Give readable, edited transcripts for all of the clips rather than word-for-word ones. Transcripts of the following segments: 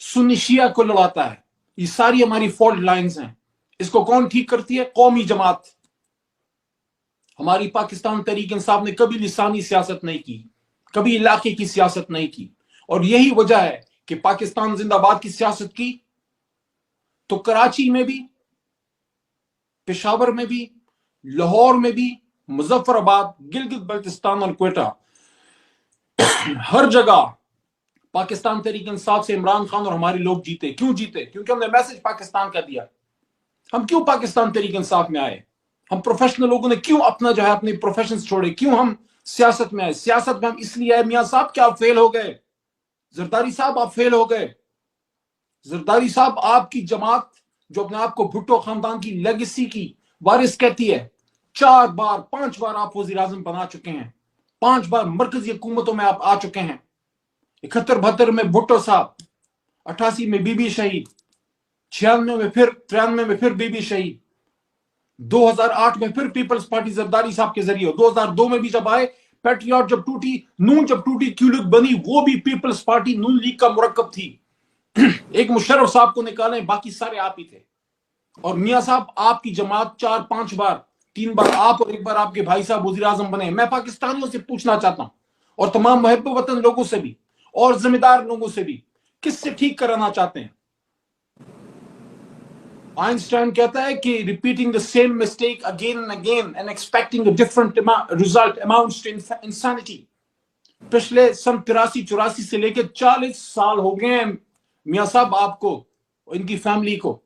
سنی شیعہ کو لڑاتا ہے. یہ ساری ہماری فالٹ لائنز ہیں. اس کو کون ٹھیک کرتی ہے؟ قومی جماعت. ہماری پاکستان تحریک انصاف نے کبھی لسانی سیاست نہیں کی، کبھی علاقے کی سیاست نہیں کی. اور یہی وجہ ہے کہ پاکستان زندہ باد کی سیاست کی تو کراچی میں بھی، پشاور میں بھی، لاہور میں بھی، مظفر آباد، گلگت بلتستان اور کوئٹہ، ہر جگہ پاکستان تحریک انصاف سے عمران خان اور ہمارے لوگ جیتے. کیوں جیتے؟ کیونکہ ہم نے میسج پاکستان کا دیا. ہم کیوں پاکستان تحریک انصاف میں آئے؟ ہم پروفیشنل لوگوں نے کیوں اپنا جو ہے اپنے پروفیشنز چھوڑے؟ کیوں ہم سیاست میں آئے؟ سیاست میں ہم اس لیے آئے میاں صاحب کہ آپ فیل ہو گئے. زرداری صاحب آپ فیل ہو گئے. زرداری صاحب آپ کی جماعت جو اپنے آپ کو بھٹو خاندان کی لیگیسی کی وارث کہتی ہے، 4 بار 5 بار آپ وزیر اعظم بنا چکے ہیں، 5 بار مرکزی حکومتوں میں آپ آ چکے ہیں. 71-72 میں بھٹو صاحب، 88 میں بی بی شہید، 96 میں پھر 93 میں پھر بی بی شہید، 2008 میں پھر پیپلز پارٹی زرداری صاحب کے ذریعے، 2002 میں بھی جب آئے، پیٹریاٹ جب ٹوٹی، نون جب ٹوٹی، کیو لیگ بنی، وہ بھی پیپلز پارٹی نون لیگ کا مرکب تھی. ایک مشرف صاحب کو نکالیں، باقی سارے آپ ہی تھے. اور میاں صاحب آپ کی جماعت 4-5 بار، 3 بار آپ اور 1 بار آپ کے بھائی صاحب وزیر اعظم بنے. میں پاکستانیوں سے پوچھنا چاہتا ہوں اور تمام محب وطن لوگوں سے بھی اور ذمہ دار لوگوں سے بھی، کس سے ٹھیک کرانا چاہتے ہیں؟ آئنسٹائن کہتا ہے کہ repeating the same mistake again and again and expecting a different result amounts to insanity. پچھلے سن 83-84 سے لے کے 40 سال ہو گئے ہیں میاں صاحب آپ کو، ان کی فیملی کو.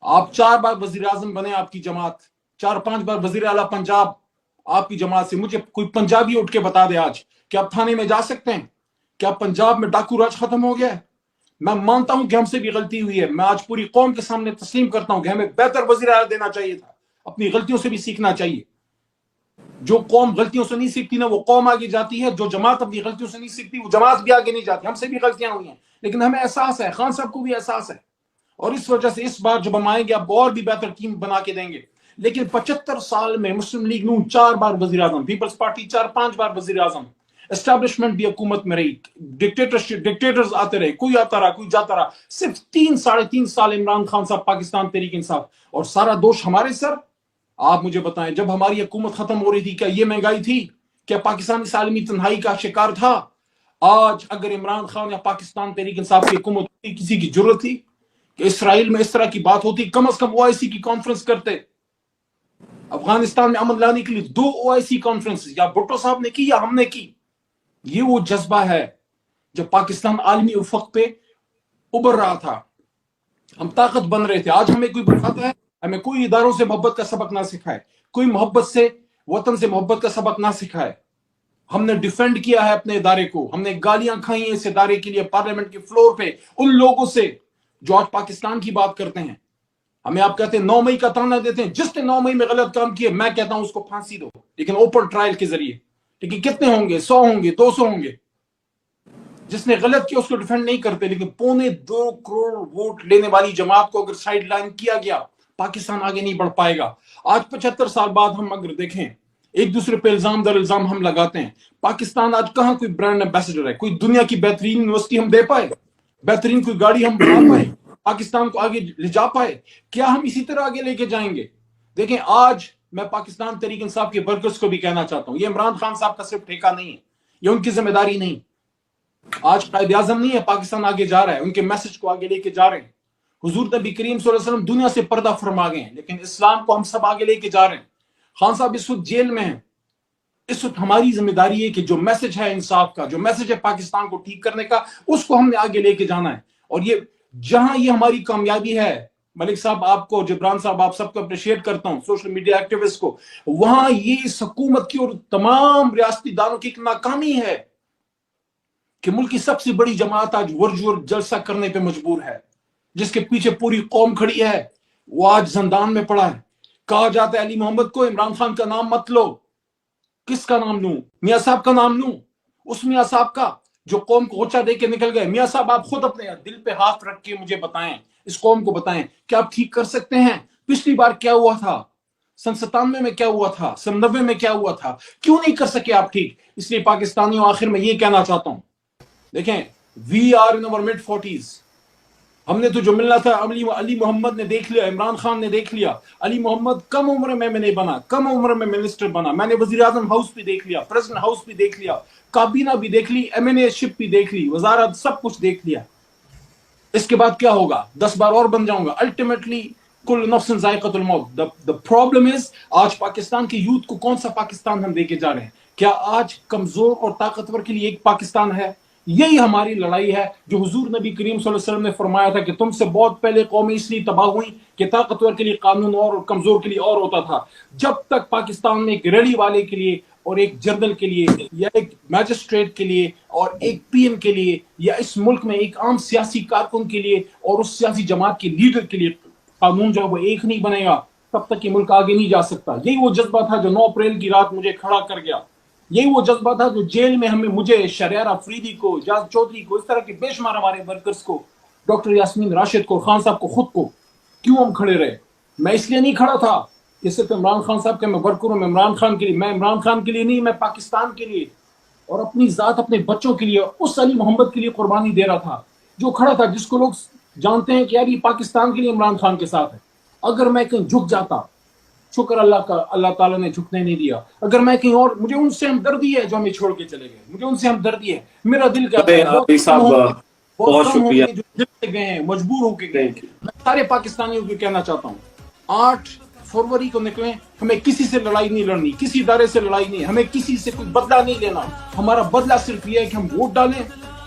آپ 4 بار وزیر اعظم بنے، آپ کی جماعت 4-5 بار وزیر اعلیٰ پنجاب آپ کی جماعت سے. مجھے کوئی پنجابی اٹھ کے بتا دے آج کہ آپ تھانے میں جا سکتے ہیں؟ کیا پنجاب میں ڈاکو راج ختم ہو گیا ہے؟ میں مانتا ہوں کہ ہم سے بھی غلطی ہوئی ہے. میں آج پوری قوم کے سامنے تسلیم کرتا ہوں کہ ہمیں بہتر وزیر اعلیٰ دینا چاہیے تھا. اپنی غلطیوں سے بھی سیکھنا چاہیے. جو قوم غلطیوں سے نہیں سیکھتی نا وہ قوم آگے جاتی ہے. جو جماعت اپنی غلطیوں سے نہیں سیکھتی وہ جماعت بھی آگے نہیں جاتی. ہم سے بھی غلطیاں ہوئی ہیں لیکن ہمیں احساس ہے، خان صاحب کو بھی احساس ہے، اور اس وجہ سے اس بار جب ہم آئیں گے اب اور بھی بہتر ٹیم بنا کے دیں گے. لیکن 75 سال میں مسلم لیگ نون 4 بار وزیر اعظم، پیپلز پارٹی 4-5 بار وزیر اعظم، اسٹیبلشمنٹ بھی حکومت میں رہی، ڈکٹیٹرز آتے رہے، کوئی آتا رہا کوئی جاتا رہا. صرف 3-3.5 سال عمران خان صاحب پاکستان تحریک انصاف، اور سارا دوش ہمارے سر. آپ مجھے بتائیں جب ہماری حکومت ختم ہو رہی تھی کیا یہ مہنگائی تھی؟ کیا پاکستان اس عالمی تنہائی کا شکار تھا؟ آج اگر عمران خان یا پاکستان تحریک انصاف کی حکومت ہوتی، کسی کی ضرورت تھی کہ اسرائیل میں اس طرح کی بات ہوتی؟ کم از کم OIC کی کانفرنس کرتے. افغانستان میں امن لانے کے لیے 2 OIC کانفرنس یا بھٹو صاحب نے کی یا ہم نے کی. یہ وہ جذبہ ہے جب پاکستان عالمی افق پہ ابھر رہا تھا، ہم طاقت بن رہے تھے. آج ہمیں کوئی بتاتا ہے، ہمیں کوئی اداروں سے محبت کا سبق نہ سکھائے، کوئی محبت سے، وطن سے محبت کا سبق نہ سکھائے. ہم نے ڈیفینڈ کیا ہے اپنے ادارے کو، ہم نے گالیاں کھائی ہیں اس ادارے کے لیے پارلیمنٹ کے فلور پہ ان لوگوں سے جو آج پاکستان کی بات کرتے ہیں. ہمیں آپ کہتے ہیں 9 مئی کا تانا دیتے ہیں، جس نے 9 مئی میں غلط کام کیے میں کہتا ہوں اس کو پھانسی دو، لیکن اوپن ٹرائل کے ذریعے. لیکن کتنے ہوں گے؟ 100 ہوں گے، 200 ہوں گے. جس نے غلط کیا اس کو ڈیفینڈ نہیں کرتے. لیکن 2.25 کروڑ ووٹ لینے والی جماعت کو اگر سائیڈ لائن کیا گیا، پاکستان آگے نہیں بڑھ پائے گا. آج 75 سال بعد ہم اگر دیکھیں ایک دوسرے پہ الزام در الزام ہم لگاتے ہیں. پاکستان آج کہاں کوئی برانڈ ایمبیسڈر ہے؟ کوئی دنیا کی بہترین یونیورسٹی ہم دے پائے؟ بہترین کوئی گاڑی ہم بنا پائے؟ پاکستان کو آگے لے جا پائے؟ کیا ہم اسی طرح آگے لے کے جائیں گے؟ دیکھیں آج میں پاکستان تحریک انصاف کے ورکرز کو بھی کہنا چاہتا ہوں، یہ عمران خان صاحب کا صرف ٹھیکہ نہیں ہے، یہ ان کی ذمہ داری نہیں. آج قائد اعظم نہیں ہے، پاکستان آگے جا رہا ہے، ان کے میسج کو آگے لے کے جا رہے ہیں. حضور نبی کریم صلی اللہ علیہ وسلم دنیا سے پردہ فرما گئے ہیں، لیکن اسلام کو ہم سب آگے لے کے جا رہے ہیں. خان صاحب اس وقت جیل میں ہیں. اس وقت ہماری ذمہ داری ہے کہ جو میسج ہے انصاف کا، جو میسج ہے پاکستان کو ٹھیک کرنے کا، اس کو ہم نے آگے لے کے جانا ہے. اور یہ جہاں یہ ہماری کامیابی ہے، ملک صاحب آپ کو، جبران صاحب آپ سب کو اپریشیٹ کرتا ہوں، سوشل میڈیا ایکٹیوسٹ کو، وہاں یہ اس حکومت کی اور تمام ریاستی داروں کی ایک ناکامی ہے کہ ملک کی سب سے بڑی جماعت آج ورچوئل جلسہ کرنے پہ مجبور ہے، جس کے پیچھے پوری قوم کھڑی ہے، وہ آج زندان میں پڑا ہے. کہا جاتا ہے علی محمد کو عمران خان کا نام مت لو. کس کا نام لوں؟ میاں صاحب کا نام لوں؟ اس میاں صاحب کا جو قوم کو غصہ دے کے نکل گئے. میاں صاحب آپ خود اپنے دل پہ ہاتھ رکھ کے مجھے بتائیں، اس قوم کو بتائیں کہ آپ ٹھیک کر سکتے ہیں؟ پچھلی بار کیا ہوا تھا؟ سن 97 میں کیا ہوا تھا؟ سن 90 میں کیا ہوا تھا؟ کیوں نہیں کر سکے آپ ٹھیک؟ اس لیے پاکستانیوں آخر میں یہ کہنا چاہتا ہوں، دیکھیں وی آر ان اور mid 40s. ہم نے تو جو ملنا تھا علی محمد نے دیکھ لیا، عمران خان نے دیکھ لیا. علی محمد کم عمر میں نہیں بنا، کم عمر میں منسٹر بنا. میں نے وزیر اعظم ہاؤس بھی دیکھ لیا، پریزیڈنٹ ہاؤس بھی دیکھ لیا، کابینہ بھی دیکھ لی، MNA شپ بھی دیکھ لی، وزارت سب کچھ دیکھ لیا. اس کے بعد کیا ہوگا؟ 10 بار اور بن جاؤں گا. الٹیمیٹلی کل نفس ذائقۃ الموت. the problem is آج پاکستان کے یوتھ کو کون سا پاکستان ہم دے کے جا رہے ہیں؟ کیا آج کمزور اور طاقتور کے لیے ایک پاکستان ہے؟ یہی ہماری لڑائی ہے جو حضور نبی کریم صلی اللہ علیہ وسلم نے فرمایا تھا کہ تم سے بہت پہلے قومیں اس لیے تباہ ہوئی کہ طاقتور کے لیے قانون اور کمزور کے لیے اور ہوتا تھا. جب تک پاکستان میں ایک ریڑھی والے کے لیے اور ایک جنرل کے لیے یا ایک میجسٹریٹ کے لیے اور ایک PM کے لیے یا اس ملک میں ایک عام سیاسی کارکن کے لیے اور اس سیاسی جماعت کے لیڈر کے لیے قانون جو ہے وہ ایک نہیں بنے گا، تب تک یہ ملک آگے نہیں جا سکتا. یہی وہ جذبہ تھا جو 9 اپریل کی رات مجھے کھڑا کر گیا. یہی وہ جذبہ تھا جو جیل میں مجھے، شہریار افریدی کو، جاز چودھری کو، اس طرح کے بے شمار ہمارے ورکرز کو، ڈاکٹر یاسمین راشد کو، خان صاحب کو، خود کو، کیوں ہم کھڑے رہے؟ میں اس لیے نہیں کھڑا تھا کہ صرف عمران خان صاحب کے میں ورکر ہوں. میں عمران خان کے لیے، میں عمران خان کے لیے نہیں، میں پاکستان کے لیے اور اپنی ذات، اپنے بچوں کے لیے، اس علی محمد کے لیے قربانی دے رہا تھا جو کھڑا تھا، جس کو لوگ جانتے ہیں کہ یار یہ پاکستان کے لیے عمران خان کے ساتھ ہے. اگر میں کہیں جھک جاتا، شکر اللہ کا، اللہ تعالیٰ نے جھکنے نہیں دیا. اگر میں کہیں اور، مجھے ان سے ہمدردی ہے جو ہمیں چھوڑ کے چلے گئے، مجھے ان سے ہمدردی ہے. میرا دل کہتا ہے بہت کم ہوگی جو دل سے گئے ہیں، مجبور ہو کے گئے. میں سارے پاکستانیوں کو کہنا چاہتا ہوں 8 فروری کو نکلیں. ہمیں کسی سے لڑائی نہیں لڑنی، کسی ادارے سے لڑائی نہیں، ہمیں کسی سے کوئی بدلہ نہیں لینا. ہمارا بدلہ صرف یہ ہے کہ ہم ووٹ ڈالیں،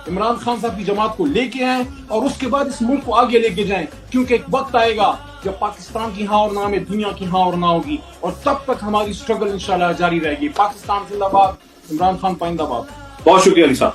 عمران خان صاحب کی جماعت کو لے کے آئیں اور اس کے بعد اس ملک کو آگے لے کے جائیں. کیونکہ ایک وقت آئے گا جب پاکستان کی ہاں اور نہ میں دنیا کی ہاں اور نہ ہوگی، اور تب تک ہماری سٹرگل انشاءاللہ جاری رہے گی. پاکستان زندہ باد، عمران خان پائندہ باد. بہت شکریہ علی صاحب.